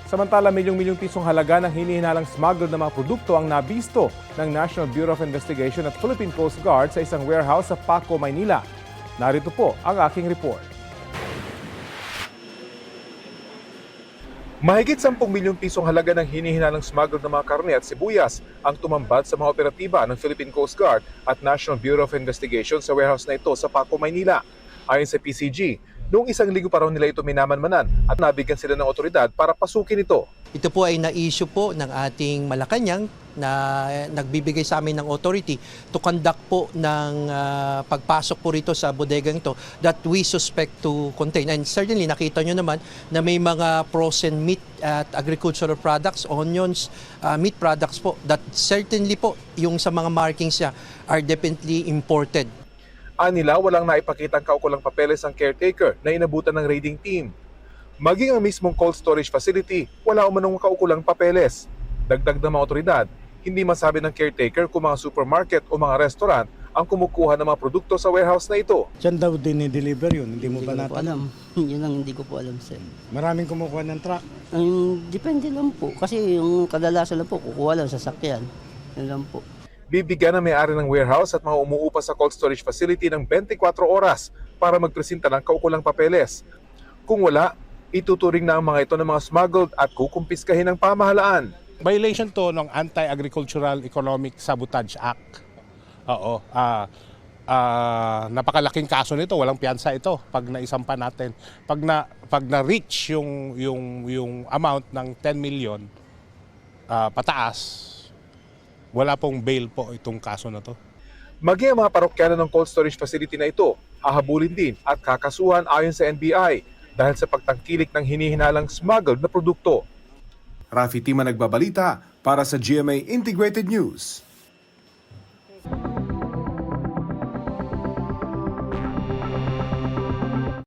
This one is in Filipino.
Samantala, milyong-milyong pisong halaga ng hinihinalang smuggled na mga produkto ang nabisto ng National Bureau of Investigation at Philippine Coast Guard sa isang warehouse sa Paco, Maynila. Narito po ang aking report. Mahigit 10 milyong pisong halaga ng hinihinalang smuggled na mga karne at sibuyas ang tumambad sa mga operatiba ng Philippine Coast Guard at National Bureau of Investigation sa warehouse na ito sa Paco, Maynila. Ayon sa PCG, noong isang linggo pa raw nila ito minamanmanan at nabigyan sila ng otoridad para pasukin ito. Ito po ay na-issue po ng ating Malacanang na nagbibigay sa amin ng authority to conduct po ng pagpasok po rito sa bodegang ito that we suspect to contain. And certainly nakita nyo naman na may mga frozen meat at agricultural products, onions, meat products po that certainly po yung sa mga markings niya are definitely imported. Anila, walang naipakitang kaukulang papeles ang caretaker na inabutan ng raiding team. Maging ang mismong cold storage facility, wala umanong kaukulang papeles. Dagdag ng mga otoridad, hindi masabi ng caretaker kung mga supermarket o mga restaurant ang kumukuha ng mga produkto sa warehouse na ito. Diyan daw dinideliver yun, hindi mo ba Hindi ko po alam. natin? Yun ang hindi ko po alam, sir. Maraming kumukuha ng truck. Depende lang po. Kasi yung kadalasan lang po, kukuha lang sa sakyan. Yun lang po. Bibigyan ng may-ari ng warehouse at mga umuupa sa cold storage facility ng 24 oras para magpresenta ng kaukulang papeles. Kung wala, ituturing na ang mga ito ng mga smuggled at kukumpiskahin ng pamahalaan. Violation to ng Anti-Agricultural Economic Sabotage Act. Oo. Napakalaking kaso nito, walang piyansa ito pag naisampa natin. Pag na-reach yung amount ng 10 million pataas, wala pong bail po itong kaso na to. Maging ang mga parokyano ng cold storage facility na ito, hahabulin din at kakasuhan ayon sa NBI dahil sa pagtangkilik ng hinihinalang smuggled na produkto. Rafi Tima nagbabalita para sa GMA Integrated News.